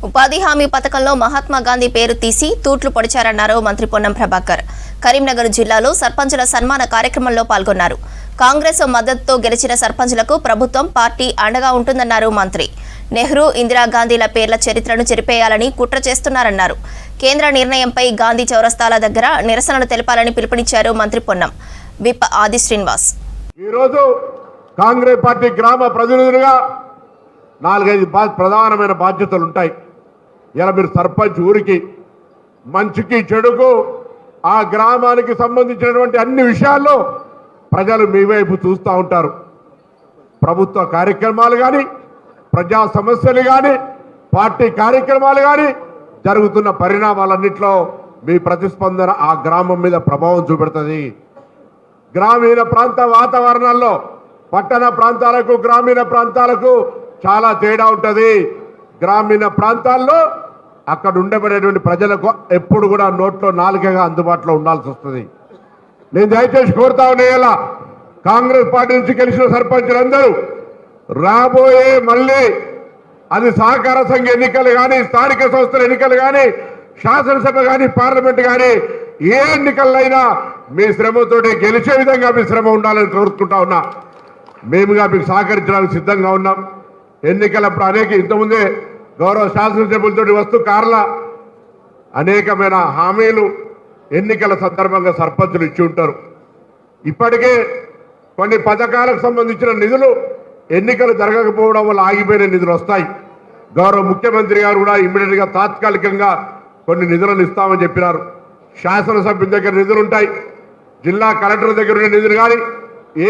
ఉపాధి హామీ పథకంలో మహాత్మా గాంధీ పేరు తీసి తూట్లు పొడిచారన్నారు మంత్రి పొన్నం ప్రభాకర్. కరీంనగర్ జిల్లాలో సర్పంచుల సన్మాన కార్యక్రమంలో పాల్గొన్నారు. కాంగ్రెస్ మద్దతుతో గెలిచిన సర్పంచులకు ప్రభుత్వం పార్టీ అండగా ఉంటుందన్నారు మంత్రి. నెహ్రూ, ఇందిరాగాంధీల పేర్ల చరిత్రను చెరిపేయాలని కుట్ర చేస్తున్నారన్నారు. కేంద్ర నిర్ణయంపై గాంధీ చౌరస్తాల దగ్గర నిరసనలు తెలపాలని పిలుపునిచ్చారు మంత్రి పొన్నం. విప్ ఆది శ్రీనివాస్. ఈరోజు కాంగ్రెస్ పార్టీ గ్రామ ప్రతినిధులుగా 4-5 ప్రధానమైన బాధ్యతలు ఉంటాయి. ఇలా మీరు సర్పంచ్ ఊరికి మంచికి చెడుకు ఆ గ్రామానికి సంబంధించినటువంటి అన్ని విషయాల్లో ప్రజలు మీ వైపు చూస్తూ ఉంటారు. ప్రభుత్వ కార్యక్రమాలు కానీ, ప్రజా సమస్యలు కానీ, పార్టీ కార్యక్రమాలు కానీ, జరుగుతున్న పరిణామాలన్నింటిలో మీ ప్రతిస్పందన ఆ గ్రామం మీద ప్రభావం చూపెడుతుంది. గ్రామీణ ప్రాంత వాతావరణాల్లో పట్టణ ప్రాంతాలకు, గ్రామీణ ప్రాంతాలకు చాలా తేడా ఉంటుంది. గ్రామీణ ప్రాంతాల్లో అక్కడ ఉండబడేటువంటి ప్రజలకు ఎప్పుడు కూడా నోట్లో నాలుకగా అందుబాటులో ఉండాల్సి వస్తుంది. నేను దయచేసి కోరుతా ఉన్నా, కాంగ్రెస్ పార్టీ నుంచి గెలిచిన సర్పంచులందరూ రాబోయే మళ్ళీ అది సహకార సంఘ ఎన్నికలు కానీ, స్థానిక సంస్థల ఎన్నికలు కానీ, శాసనసభ కానీ, పార్లమెంట్ కానీ, ఏ ఎన్నికలైనా మీ శ్రమతోటి గెలిచే విధంగా మీ శ్రమ ఉండాలని కోరుకుంటా ఉన్నా. మేముగా మీకు సహకరించడానికి సిద్ధంగా ఉన్నాం. ఎన్నికలప్పుడు అనేక ఇంతకుముందే గౌరవ శాసనసభ్యులతో వస్తూ కార్ల అనేకమైన హామీలు ఎన్నికల సందర్భంగా సర్పంచులు ఇచ్చి ఉంటారు. ఇప్పటికే కొన్ని పథకాలకు సంబంధించిన నిధులు ఎన్నికలు జరగకపోవడం వల్ల ఆగిపోయిన నిధులు వస్తాయి. గౌరవ ముఖ్యమంత్రి గారు కూడా ఇమ్మీడియట్గా తాత్కాలికంగా కొన్ని నిధులను ఇస్తామని చెప్పినారు. శాసనసభ్యుల దగ్గర నిధులు ఉంటాయి, జిల్లా కలెక్టర్ దగ్గర ఉన్న నిధులు కానీ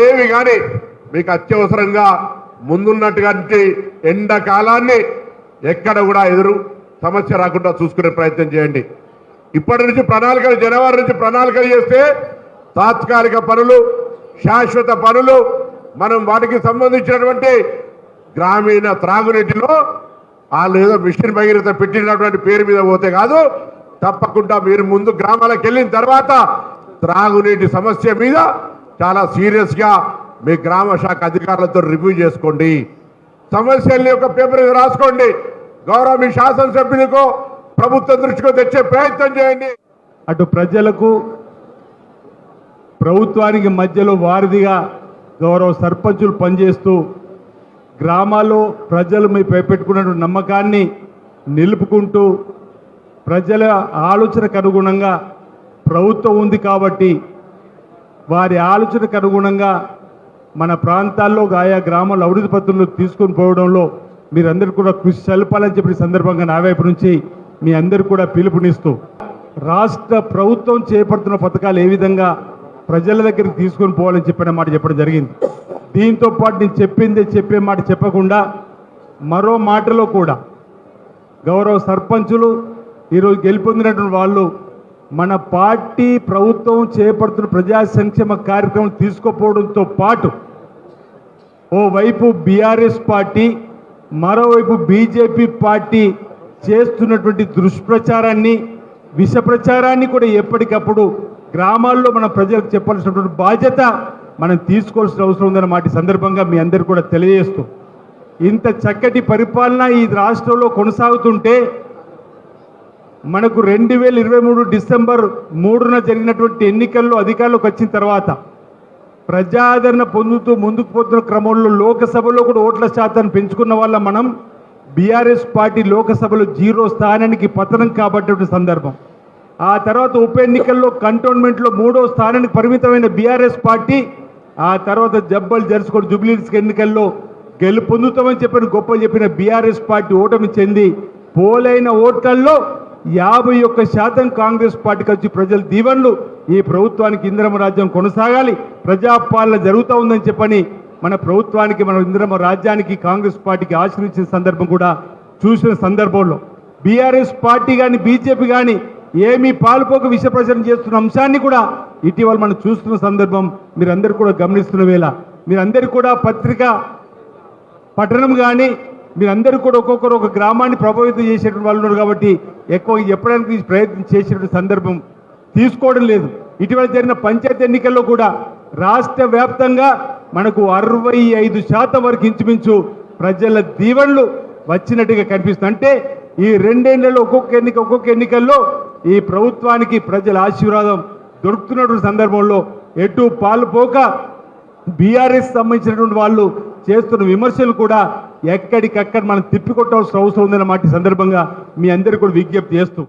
ఏవి కానీ మీకు అత్యవసరంగా ముందున్నట్టుగా ఎండాకాలాన్ని ఎక్కడ కూడా ఎదురు సమస్య రాకుండా చూసుకునే ప్రయత్నం చేయండి. ఇప్పటి నుంచి ప్రణాళికలు, జనవరి నుంచి ప్రణాళికలు చేస్తే తాత్కాలిక పనులు, శాశ్వత పనులు, మనం వాటికి సంబంధించినటువంటి గ్రామీణ త్రాగునీటిలో వాళ్ళు ఏదో మిషన్ భగీరథ పెట్టినటువంటి పేరు మీద పోతే కాదు, తప్పకుండా మీరు ముందు గ్రామాలకు వెళ్ళిన తర్వాత త్రాగునీటి సమస్య మీద చాలా సీరియస్గా మీ గ్రామ శాఖ అధికారులతో రివ్యూ చేసుకోండి. సమస్యల్ని ఒక పేపర్ మీద రాసుకోండి. గౌరవ మీ శాసనసభ్యులకు ప్రభుత్వ దృష్టికి తెచ్చే ప్రయత్నం చేయండి. అటు ప్రజలకు, ప్రభుత్వానికి మధ్యలో వారధిగా గౌరవ సర్పంచులు పనిచేస్తూ గ్రామాల్లో ప్రజలు మీ పెట్టుకున్న నమ్మకాన్ని నిలుపుకుంటూ ప్రజల ఆలోచనకు అనుగుణంగా ప్రభుత్వం ఉంది కాబట్టి వారి ఆలోచనకు అనుగుణంగా మన ప్రాంతాల్లో ఆయా గ్రామాల అభివృద్ధి పత్రులు తీసుకొని పోవడంలో మీరందరూ కూడా కృషి సల్పాలని చెప్పిన సందర్భంగా నా వైపు నుంచి మీ అందరూ కూడా పిలుపునిస్తూ రాష్ట్ర ప్రభుత్వం చేపడుతున్న పథకాలు ఏ విధంగా ప్రజల దగ్గరికి తీసుకొని పోవాలని చెప్పిన మాట చెప్పడం జరిగింది. దీంతో పాటు నేను చెప్పే మాట చెప్పకుండా మరో మాటలో కూడా గౌరవ సర్పంచులు ఈరోజు గెలుపొందినటువంటి వాళ్ళు మన పార్టీ ప్రభుత్వం చేపడుతున్న ప్రజా సంక్షేమ కార్యక్రమం తీసుకుపోవడంతో పాటు ఓవైపు బీఆర్ఎస్ పార్టీ, మరోవైపు బీజేపీ పార్టీ చేస్తున్నటువంటి దుష్ప్రచారాన్ని, విష ప్రచారాన్ని కూడా ఎప్పటికప్పుడు గ్రామాల్లో మన ప్రజలకు చెప్పాల్సినటువంటి బాధ్యత మనం తీసుకోవాల్సిన అవసరం ఉందన్న మాట సందర్భంగా మీ అందరూ కూడా తెలియజేస్తూ, ఇంత చక్కటి పరిపాలన ఈ రాష్ట్రంలో కొనసాగుతుంటే మనకు 2023 డిసెంబర్ 3న జరిగినటువంటి ఎన్నికల్లో అధికారంలోకి వచ్చిన తర్వాత ప్రజాదరణ పొందుతూ ముందుకు పోతున్న క్రమంలో లోకసభలో కూడా ఓట్ల శాతాన్ని పెంచుకున్న వల్ల మనం బీఆర్ఎస్ పార్టీ లోకసభలో 0 స్థానానికి పతనం కాబట్టే సందర్భం. ఆ తర్వాత ఉప ఎన్నికల్లో కంటోన్మెంట్లో 3వ స్థానానికి పరిమితమైన బీఆర్ఎస్ పార్టీ ఆ తర్వాత జబ్బలు జరుచుకొని జూబ్లీహిల్స్ ఎన్నికల్లో గెలుపొందుతామని చెప్పిన బీఆర్ఎస్ పార్టీ ఓటమి చెంది పోలైన ఓట్లలో 51% కాంగ్రెస్ పార్టీకి వచ్చి ప్రజల దీవెనలు ఈ ప్రభుత్వానికి ఇందిరమ్మ రాజ్యం కొనసాగాలి, ప్రజాపాలన జరుగుతూ ఉందని చెప్పని మన ప్రభుత్వానికి, మన ఇందిరమ్మ రాజ్యానికి కాంగ్రెస్ పార్టీకి ఆశ్రయించిన సందర్భం కూడా చూసిన సందర్భంలో బీఆర్ఎస్ పార్టీ కానీ బీజేపీ కానీ ఏమీ పాలుపోక విష ప్రచారం చేస్తున్న అంశాన్ని కూడా ఇటీవల మనం చూస్తున్న సందర్భం మీరందరూ కూడా గమనిస్తున్న వేళ మీరందరూ కూడా పత్రికా పఠనం కానీ మీరందరూ కూడా ఒక్కొక్కరు ఒక గ్రామాన్ని ప్రభావితం చేసేటువంటి వాళ్ళు ఉన్నారు కాబట్టి ఎక్కువ చెప్పడానికి ప్రయత్నం చేసేటువంటి సందర్భం తీసుకోవడం లేదు. ఇటీవల జరిగిన పంచాయతీ ఎన్నికల్లో కూడా రాష్ట్ర వ్యాప్తంగా మనకు 65% వరకు ఇంచుమించు ప్రజల దీవెనలు వచ్చినట్టుగా కనిపిస్తుంది. అంటే ఈ రెండేళ్లలో ఒక్కొక్క ఎన్నికల్లో ఈ ప్రభుత్వానికి ప్రజల ఆశీర్వాదం దొరుకుతున్నటువంటి సందర్భంలో ఎటు పాలు పోక బీఆర్ఎస్ సంబంధించినటువంటి వాళ్ళు చేస్తున్న విమర్శలు కూడా ఎక్కడికక్కడ మనం తిప్పికొట్టాల్సిన అవసరం ఉందన్నమాట ఈ సందర్భంగా మీ అందరికీ కూడా విజ్ఞప్తి చేస్తూ